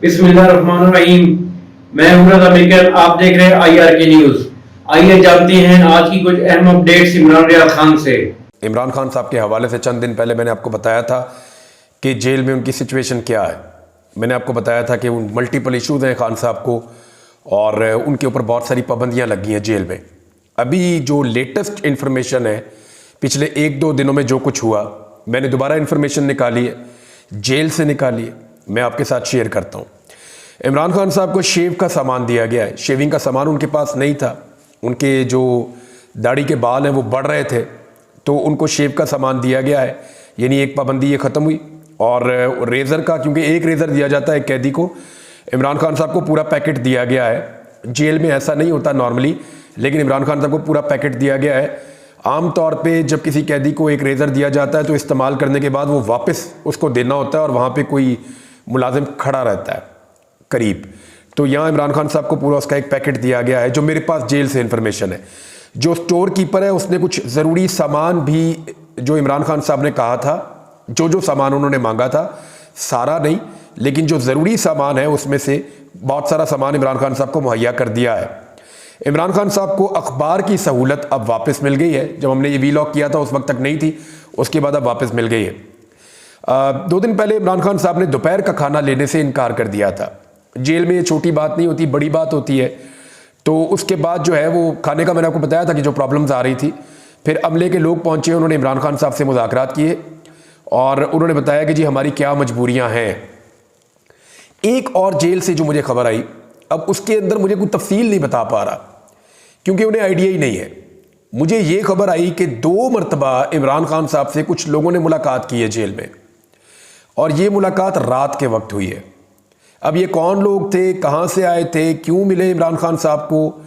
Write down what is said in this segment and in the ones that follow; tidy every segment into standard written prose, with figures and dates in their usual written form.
बिस्मिल्लाहिर्रहमानिर्रहीम। मैं हूं अमेरिकन, आप देख रहे हैं IRK न्यूज। आइए जानते हैं आज की कुछ अहम अपडेट्स इमरान रियाज खान से। इमरान खान साहब के हवाले से चंद दिन पहले मैंने आपको बताया था कि जेल में उनकी सिचुएशन क्या है। मैंने आपको बताया था कि उन मल्टीपल इश्यूज़ हैं खान साहब को और उनके ऊपर बहुत सारी पाबंदियां लगी हैं जेल में। अभी जो लेटेस्ट इन्फॉर्मेशन है, पिछले 1-2 दिनों में जो कुछ हुआ, मैंने दोबारा इन्फॉर्मेशन निकाली है, जेल से निकाली है, मैं आपके साथ शेयर करता हूँ। इमरान खान साहब को शेव का सामान दिया गया है। शेविंग का सामान उनके पास नहीं था। उनके जो दाढ़ी के बाल हैं वो बढ़ रहे थे, तो उनको शेव का सामान दिया गया है। यानी एक पाबंदी ये ख़त्म हुई। और रेज़र का, क्योंकि एक रेज़र दिया जाता है कैदी को, इमरान खान साहब को पूरा पैकेट दिया गया है। जेल में ऐसा नहीं होता नॉर्मली, लेकिन इमरान खान साहब को पूरा पैकेट दिया गया है। आम तौर पे जब किसी कैदी को एक रेज़र दिया जाता है तो इस्तेमाल करने के बाद वो वापस उसको देना होता है और वहाँ पे कोई मुलाजिम खड़ा रहता है करीब। तो यहाँ इमरान खान साहब को पूरा उसका एक पैकेट दिया गया है, जो मेरे पास जेल से इन्फॉर्मेशन है। जो स्टोर कीपर है उसने कुछ ज़रूरी सामान भी, जो इमरान खान साहब ने कहा था, जो सामान उन्होंने मांगा था, सारा नहीं लेकिन जो ज़रूरी सामान है उसमें से बहुत सारा सामान इमरान खान साहब को मुहैया कर दिया है। इमरान खान साहब को अखबार की सहूलत अब वापस मिल गई है। जब हमने ये वीलॉग किया था उस वक्त तक नहीं थी, उसके बाद अब वापस मिल गई है। 2 दिन पहले इमरान खान साहब ने दोपहर का खाना लेने से इनकार कर दिया था। जेल में ये छोटी बात नहीं होती, बड़ी बात होती है। तो उसके बाद जो है वो खाने का, मैंने आपको बताया था कि जो प्रॉब्लम्स आ रही थी, फिर अमले के लोग पहुंचे, उन्होंने इमरान खान साहब से मुज़ाकरात किए और उन्होंने बताया कि जी हमारी क्या मजबूरियां हैं। एक और जेल से जो मुझे खबर आई, अब उसके अंदर मुझे कोई तफसील नहीं बता पा रहा क्योंकि उन्हें आइडिया ही नहीं है। मुझे ये खबर आई कि 2 मरतबा इमरान खान साहब से कुछ लोगों ने मुलाकात की है जेल में, और ये मुलाकात रात के वक्त हुई है। अब ये कौन लोग थे, कहाँ से आए थे, क्यों मिले इमरान खान साहब को,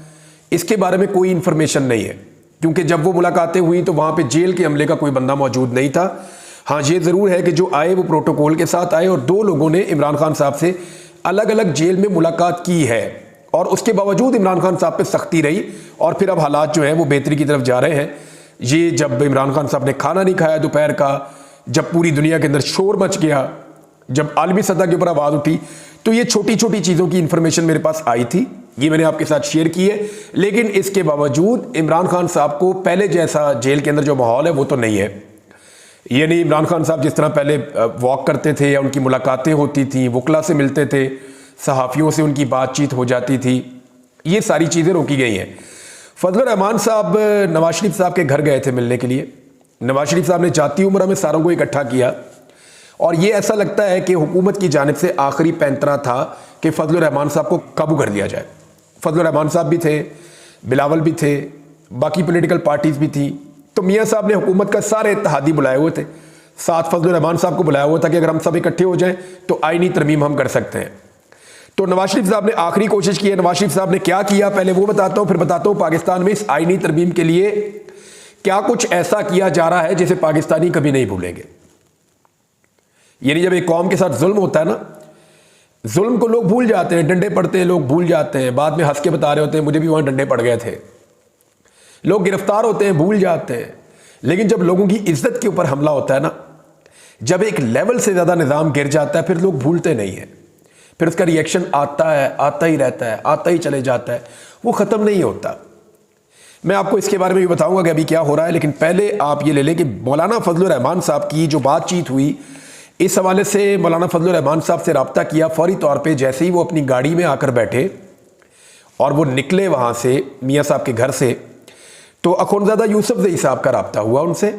इसके बारे में कोई इन्फॉर्मेशन नहीं है। क्योंकि जब वो मुलाकातें हुई तो वहाँ पे जेल के अमले का कोई बंदा मौजूद नहीं था। हाँ, ये ज़रूर है कि जो आए वो प्रोटोकॉल के साथ आए, और 2 लोगों ने इमरान खान साहब से अलग अलग जेल में मुलाकात की है, और उसके बावजूद इमरान खान साहब पे सख्ती रही। और फिर अब हालात जो हैं वो बेहतरी की तरफ जा रहे हैं। ये जब इमरान खान साहब ने खाना नहीं खाया दोपहर का, जब पूरी दुनिया के अंदर शोर मच गया, जब आलमी सतह के ऊपर आवाज़ उठी, तो ये छोटी छोटी चीज़ों की इंफॉर्मेशन मेरे पास आई थी, ये मैंने आपके साथ शेयर की है। लेकिन इसके बावजूद इमरान खान साहब को पहले जैसा जेल के अंदर जो माहौल है वो तो नहीं है। ये नहीं, इमरान खान साहब जिस तरह पहले वॉक करते थे या उनकी मुलाकातें होती थी, वकला से मिलते थे, सहाफ़ियों से उनकी बातचीत हो जाती थी, ये सारी चीज़ें रोकी गई हैं। फजलुर रहमान साहब नवाज शरीफ साहब के घर गए थे मिलने के लिए। नवाज शरीफ साहब ने जाती उम्र में सारों को इकट्ठा किया, और ये ऐसा लगता है कि हुकूमत की जानिब से आखिरी पैंतरा था कि फजलुर रहमान साहब को काबू कर लिया जाए। फजलुर रहमान साहब भी थे, बिलावल भी थे, बाकी पॉलिटिकल पार्टीज़ भी थी। तो मियाँ साहब ने हुकूमत का सारे इत्तेहादी बुलाए हुए थे, साथ फजलुर रहमान साहब को बुलाया हुआ था कि अगर हम सब इकट्ठे हो जाएं तो आईनी तरमीम हम कर सकते हैं। तो नवाज शरीफ साहब ने आखिरी कोशिश की है। नवाज शरीफ साहब ने क्या किया पहले वो बताता हूँ, फिर बताता हूँ पाकिस्तान में इस आईनी तरमीम के लिए क्या कुछ ऐसा किया जा रहा है जिसे पाकिस्तानी कभी नहीं भूलेंगे। यानी जब एक कौम के साथ जुल्म होता है ना, जुल्म को लोग भूल जाते हैं, डंडे पड़ते हैं, लोग भूल जाते हैं, बाद में हंस के बता रहे होते हैं मुझे भी वहां डंडे पड़ गए थे। लोग गिरफ्तार होते हैं, भूल जाते हैं। लेकिन जब लोगों की इज्जत के ऊपर हमला होता है ना, जब एक लेवल से ज्यादा निजाम गिर जाता है, फिर लोग भूलते नहीं है। फिर उसका रिएक्शन आता है, आता ही रहता है, आता ही चले जाता है, वो खत्म नहीं होता। मैं आपको इसके बारे में भी बताऊंगा कि अभी क्या हो रहा है, लेकिन पहले आप ये ले लें कि मौलाना फजलुर रहमान साहब की जो बातचीत हुई, इस हवाले से मौलाना फजलुर रहमान साहब से रब्ता किया फौरी तौर पे। जैसे ही वो अपनी गाड़ी में आकर बैठे और वो निकले वहाँ से मियाँ साहब के घर से, तो अखुंज़ादा यूसुफज़ई साहब का रब्ता हुआ उनसे।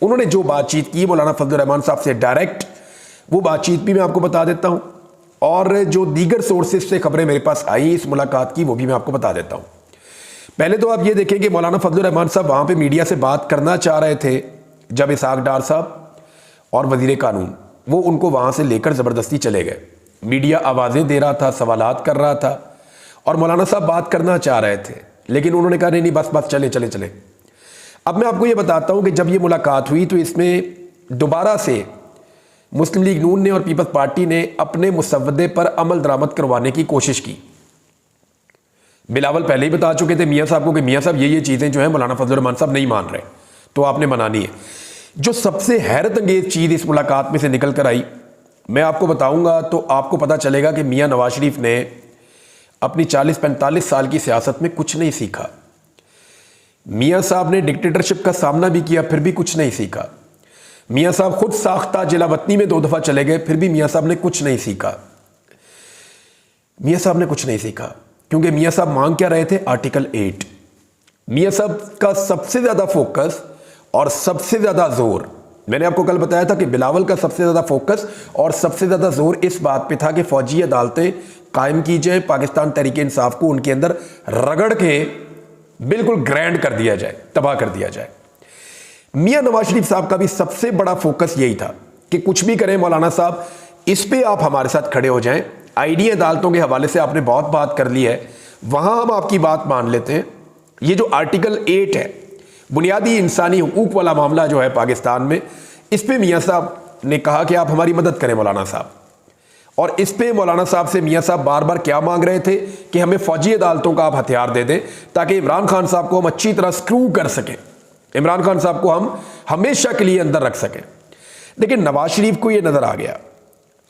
उन्होंने जो बातचीत की मौलाना फजलुर रहमान साहब से डायरेक्ट, वो बातचीत भी मैं आपको बता देता हूँ, और जो दीगर सोर्सेज से खबरें मेरे पास आई इस मुलाकात की वो भी मैं आपको बता देता हूँ। पहले तो आप ये देखें कि मौलाना फजलुर रहमान साहब वहाँ पर मीडिया से बात करना चाह रहे थे, जब इसहाक डार साहब और वज़ीर कानून वो उनको वहाँ से लेकर ज़बरदस्ती चले गए। मीडिया आवाज़ें दे रहा था, सवालात कर रहा था, और मौलाना साहब बात करना चाह रहे थे, लेकिन उन्होंने कहा नहीं बस बस चले चले चले। अब मैं आपको ये बताता हूँ कि जब ये मुलाकात हुई तो इसमें दोबारा से मुस्लिम लीग नून ने और पीपल्स पार्टी ने अपने मुसव्वदे पर अमल दरामद करवाने की कोशिश की। बिलावल पहले ही बता चुके थे मियाँ साहब को कि मियाँ साहब ये चीज़ें जो हैं मौलाना फजलुर रहमान साहब नहीं मान रहे, तो आपने मनानी है। जो सबसे हैरत अंगेज चीज़ इस मुलाकात में से निकल कर आई मैं आपको बताऊंगा तो आपको पता चलेगा कि मियां नवाज शरीफ ने अपनी 40-45 साल की सियासत में कुछ नहीं सीखा। मियां साहब ने डिक्टेटरशिप का सामना भी किया, फिर भी कुछ नहीं सीखा। मियां साहब खुद साख्ता जिलावतनी में 2 दफा चले गए, फिर भी मियां साहब ने कुछ नहीं सीखा। मियां साहब ने कुछ नहीं सीखा क्योंकि मियां साहब मांग क्या रहे थे? आर्टिकल 8। मियां साहब का सबसे ज्यादा फोकस और सबसे ज्यादा जोर, मैंने आपको कल बताया था कि बिलावल का सबसे ज्यादा फोकस और सबसे ज्यादा जोर इस बात पे था कि फौजी अदालतें कायम की जाए, पाकिस्तान तहरीक इंसाफ को उनके अंदर रगड़ के बिल्कुल ग्रैंड कर दिया जाए, तबाह कर दिया जाए। मियां नवाज शरीफ साहब का भी सबसे बड़ा फोकस यही था कि कुछ भी करें मौलाना साहब, इस पे आप हमारे साथ खड़े हो जाएं। आईडी अदालतों के हवाले से आपने बहुत बात कर ली है, वहां हम आपकी बात मान लेते हैं। ये जो आर्टिकल 8 है, बुनियादी इंसानी हुकूक वाला मामला जो है पाकिस्तान में, इस पे मियां साहब ने कहा कि आप हमारी मदद करें मौलाना साहब। और इस पे मौलाना साहब से मियां साहब बार बार क्या मांग रहे थे कि हमें फौजी अदालतों का आप हथियार दे दें ताकि इमरान खान साहब को हम अच्छी तरह स्क्रू कर सकें, इमरान खान साहब को हम हमेशा के लिए अंदर रख सकें। लेकिन नवाज शरीफ को यह नजर आ गया,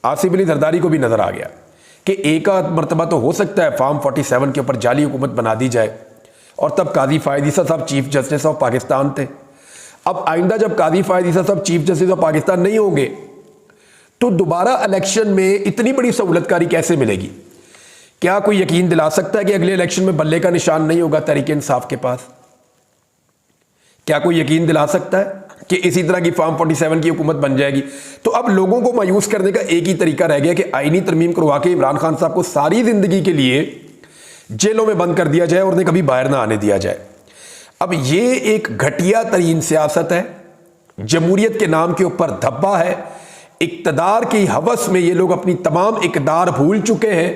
आसिफ अली जरदारी को भी नजर आ गया कि एक आध मरतबा तो हो सकता है फार्म 47 के ऊपर जाली हुकूमत बना दी जाए, और तब काजी फायद ईसा साहब चीफ जस्टिस ऑफ पाकिस्तान थे। अब आइंदा जब काजी फायद ईसा साहब चीफ जस्टिस ऑफ पाकिस्तान नहीं होंगे तो दोबारा इलेक्शन में इतनी बड़ी सहूलतकारी कैसे मिलेगी? क्या कोई यकीन दिला सकता है कि अगले इलेक्शन में बल्ले का निशान नहीं होगा तहरीक इंसाफ के पास? क्या कोई यकीन दिला सकता है कि इसी तरह की फार्म 47 की हुकूमत बन जाएगी? तो अब लोगों को मायूस करने का एक ही तरीका रह गया कि आईनी तरमीम करवा के इमरान खान साहब को सारी जिंदगी के लिए जेलों में बंद कर दिया जाए और उन्हें कभी बाहर ना आने दिया जाए। अब ये एक घटिया तरीन सियासत है, जमहूरियत के नाम के ऊपर धब्बा है। इक्तदार की हवस में ये लोग अपनी तमाम इकदार भूल चुके हैं,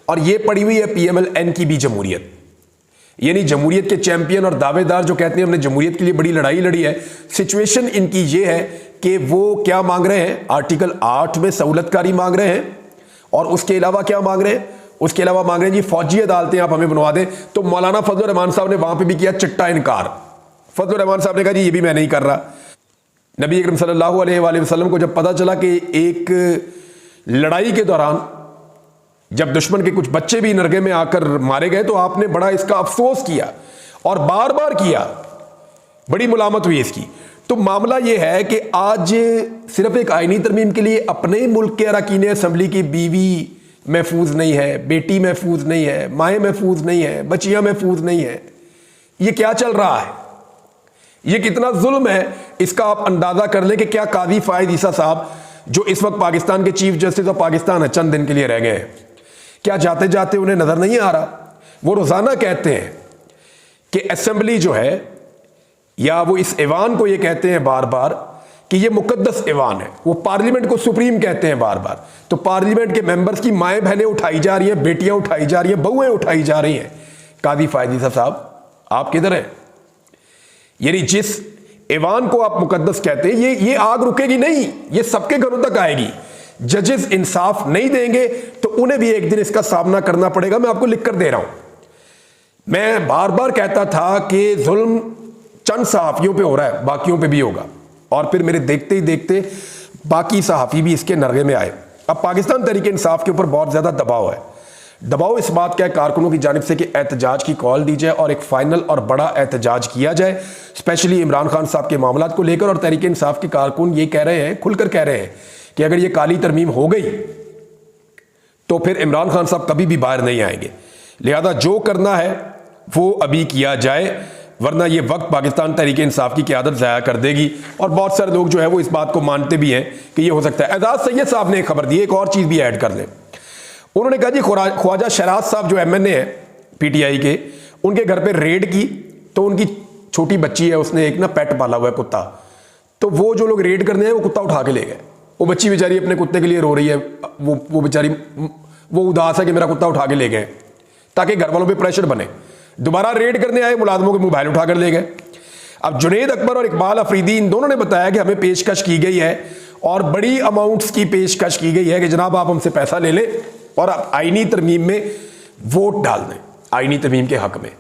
और ये पड़ी हुई है PMLN की भी जमहूरियत, यानी जमहूरियत के चैंपियन और दावेदार जो कहते हैं हमने जमहूरियत के लिए बड़ी लड़ाई लड़ी है। सिचुएशन इनकी ये है कि वो क्या मांग रहे हैं? आर्टिकल 8 में सहूलतकारी मांग रहे हैं, और उसके अलावा क्या मांग रहे हैं? उसके अलावा मांग रहे हैं जी फौजी अदालतें आप हमें बनवा दें। तो मौलाना फजल रहमान साहब ने वहां पे भी किया चिट्टा इनकार। फजल रहमान साहब ने कहा जी ये भी मैं नहीं कर रहा। नबी अकरम सल्लल्लाहु अलैहि वसल्लम को जब पता चला कि एक लड़ाई के दौरान जब दुश्मन के कुछ बच्चे भी नरगे में आकर मारे गए तो आपने बड़ा इसका अफसोस किया और बार बार किया, बड़ी मुलामत हुई इसकी। तो मामला यह है कि आज सिर्फ एक आईनी तरमीम के लिए अपने मुल्क के अरकान असम्बली की बीवी महफूज नहीं है, बेटी महफूज नहीं है, माएँ महफूज नहीं है, बच्चियां महफूज नहीं है। ये क्या चल रहा है? ये कितना जुल्म है, इसका आप अंदाजा कर लें कि क्या काजी फायद ईसा साहब जो इस वक्त पाकिस्तान के चीफ जस्टिस ऑफ पाकिस्तान है, चंद दिन के लिए रह गए हैं, क्या जाते जाते उन्हें नजर नहीं आ रहा? वो रोजाना कहते हैं कि असेंबली जो है, या वो इस ऐवान को ये कहते हैं बार बार कि ये मुकद्दस ऐवान है। वो पार्लियामेंट को सुप्रीम कहते हैं बार बार। तो पार्लियामेंट के मेंबर्स की माएँ बहनें उठाई जा रही हैं, बेटियां उठाई जा रही हैं, बहुएं उठाई जा रही हैं। काजी फायद ईसा साहब आप किधर हैं? यानी जिस ऐवान को आप मुकद्दस कहते हैं, ये आग रुकेगी नहीं, ये सबके घरों तक आएगी। जजेस इंसाफ नहीं देंगे तो उन्हें भी एक दिन इसका सामना करना पड़ेगा। मैं आपको लिख कर दे रहा हूं। मैं बार बार कहता था कि जुल्म चंद सहाफियों पे हो रहा है, बाकियों पे भी होगा, और फिर मेरे देखते ही देखते बाकी सहाफी भी इसके नरगे में आए। अब पाकिस्तान तहरीक इंसाफ के ऊपर बहुत ज्यादा दबाव है। दबाव इस बात का है कारकुनों की जानिब से कि एहतजाज की कॉल दी जाए और एक फाइनल और बड़ा एहतजाज किया जाए, स्पेशली इमरान खान साहब के मामलात को लेकर। और तहरीक इंसाफ के कारकुन ये कह रहे हैं, खुलकर कह रहे हैं कि अगर ये काली तरमीम हो गई तो फिर इमरान खान साहब कभी भी बाहर नहीं आएंगे। लिहाजा जो करना है वो अभी किया जाए, वरना ये वक्त पाकिस्तान तहरीक इंसाफ की क़यादत ज़ाया कर देगी। और बहुत सारे लोग जो है वो इस बात को मानते भी हैं कि ये हो सकता है। एजाज सैयद साहब ने एक खबर दी, एक और चीज़ भी ऐड कर लें। उन्होंने कहा जी ख्वाजा शराज साहब जो MNA है PTI के, उनके घर पे रेड की तो उनकी छोटी बच्ची है, उसने एक ना पेट पाला हुआ है कुत्ता, तो वो जो लोग रेड करने हैं वो कुत्ता उठा के ले गए। वो बच्ची बेचारी अपने कुत्ते के लिए रो रही है, वो बेचारी वो उदास है कि मेरा कुत्ता उठा के ले गए, ताकि घर वालों पे प्रेशर बने। दोबारा रेड करने आए, मुलाजमों के मोबाइल उठा कर ले गए। अब जुनैद अकबर और इकबाल अफरीदी इन दोनों ने बताया कि हमें पेशकश की गई है और बड़ी अमाउंट्स की पेशकश की गई है कि जनाब आप हमसे पैसा ले लें और आप आईनी तरमीम में वोट डाल दें, आईनी तरमीम के हक में।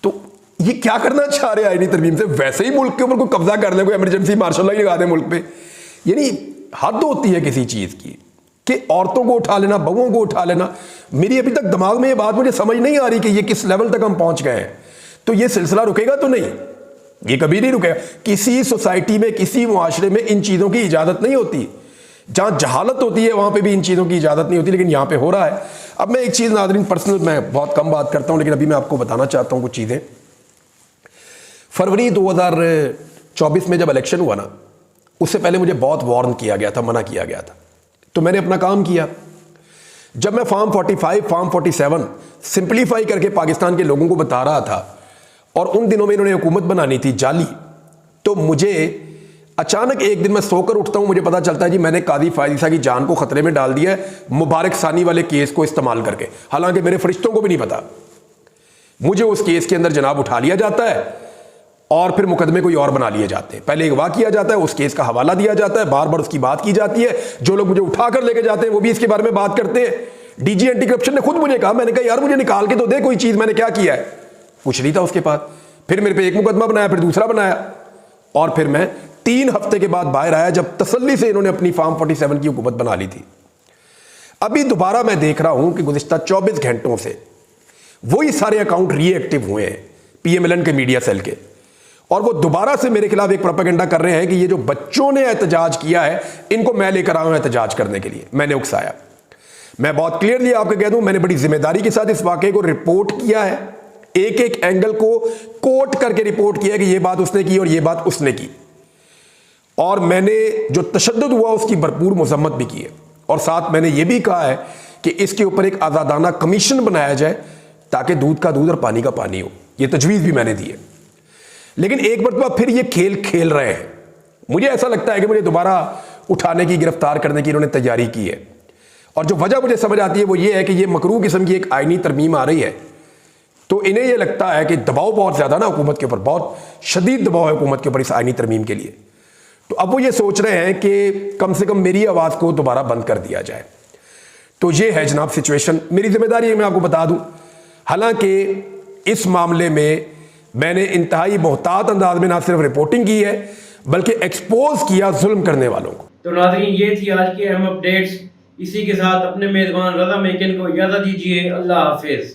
तो ये क्या करना चाह रहे हैं आईनी तरमीम से? वैसे ही मुल्क के ऊपर कोई कब्जा कर ले, कोई इमरजेंसी मार्शल लॉ ही लगा दे मुल्क पे। यानी हद होती है किसी चीज की। कि औरतों को उठा लेना, बहुओं को उठा लेना। मेरी अभी तक दिमाग में ये बात मुझे समझ नहीं आ रही कि ये किस लेवल तक हम पहुंच गए हैं। तो ये सिलसिला रुकेगा तो नहीं, ये कभी नहीं रुकेगा। किसी सोसाइटी में, किसी मुआशरे में इन चीज़ों की इजाज़त नहीं होती। जहाँ जहालत होती है वहाँ पे भी इन चीज़ों की इजाज़त नहीं होती, लेकिन यहाँ पे हो रहा है। अब मैं एक चीज़ नाज़रीन, पर्सनल मैं बहुत कम बात करता हूँ, लेकिन अभी मैं आपको बताना चाहता हूँ कुछ चीज़ें। फरवरी 2024 में जब इलेक्शन हुआ ना, उससे पहले मुझे बहुत वार्न किया गया था, मना किया गया था। तो मैंने अपना काम किया। जब मैं फार्म 45, फार्म 47 सिंप्लीफाई करके पाकिस्तान के लोगों को बता रहा था, और उन दिनों में इन्होंने हुकूमत बनानी थी जाली, तो मुझे अचानक एक दिन मैं सोकर उठता हूं, मुझे पता चलता है जी मैंने काजी फायजीसा की जान को खतरे में डाल दिया है मुबारक सानी वाले केस को इस्तेमाल करके। हालांकि मेरे फरिश्तों को भी नहीं पता। मुझे उस केस के अंदर जनाब उठा लिया जाता है और फिर मुकदमे कोई और बना लिए जाते हैं। पहले अगवा किया जाता है, उस केस का हवाला दिया जाता है, बार बार उसकी बात की जाती है। जो लोग मुझे उठाकर लेके जाते हैं वो भी इसके बारे में बात करते हैं। डीजी एंटी करप्शन ने खुद मुझे कहा, मैंने कहा यार मुझे निकाल के तो दे कोई चीज़, मैंने क्या किया है, कुछ नहीं था उसके पास। फिर मेरे पे एक मुकदमा बनाया, फिर दूसरा बनाया, और फिर मैं 3 हफ्ते के बाद बाहर आया जब तसल्ली से इन्होंने अपनी फार्म 47 की हुकूमत बना ली थी। अभी दोबारा मैं देख रहा हूं कि गुज़िश्ता 24 घंटों से वही सारे अकाउंट रीएक्टिव हुए हैं PMLN के मीडिया सेल के, और वो दोबारा से मेरे खिलाफ एक प्रोपेगेंडा कर रहे हैं कि ये जो बच्चों ने एहतजाज किया है इनको मैं लेकर आया हूं एहतजाज करने के लिए, मैंने उकसाया। मैं बहुत क्लियरली आपको कह दूं, मैंने बड़ी जिम्मेदारी के साथ इस वाकये को रिपोर्ट किया है, एक एक एंगल को कोट करके रिपोर्ट किया कि ये बात उसने की और ये बात उसने की, और मैंने जो तशद्दुद हुआ उसकी भरपूर मजम्मत भी की है। और साथ मैंने ये भी कहा है कि इसके ऊपर एक आज़ादाना कमीशन बनाया जाए ताकि दूध का दूध और पानी का पानी हो। ये तजवीज़ भी मैंने दी है। लेकिन एक मरतबा फिर ये खेल खेल रहे हैं। मुझे ऐसा लगता है कि मुझे दोबारा उठाने की, गिरफ्तार करने की इन्होंने तैयारी की है, और जो वजह मुझे समझ आती है वो ये है कि ये मकरूह किस्म की एक आईनी तरमीम आ रही है, तो इन्हें यह लगता है कि दबाव बहुत ज़्यादा ना हुकूमत के ऊपर, बहुत शदीद दबाव है हुकूमत के ऊपर इस आईनी तरमीम के लिए। तो अब वो ये सोच रहे हैं कि कम से कम मेरी आवाज़ को दोबारा बंद कर दिया जाए। तो ये है जनाब सिचुएशन। मेरी जिम्मेदारी है मैं आपको बता दूं, हालांकि इस मामले में मैंने इंतहाई मोहतात अंदाज में ना सिर्फ रिपोर्टिंग की है बल्कि एक्सपोज किया जुल्म करने वालों को। तो नाज़रीन, ये थी आज की अहम अपडेट्स। इसी के साथ अपने मेज़बान रज़ा मेकिन को इजाज़त दीजिए। अल्लाह हाफिज़।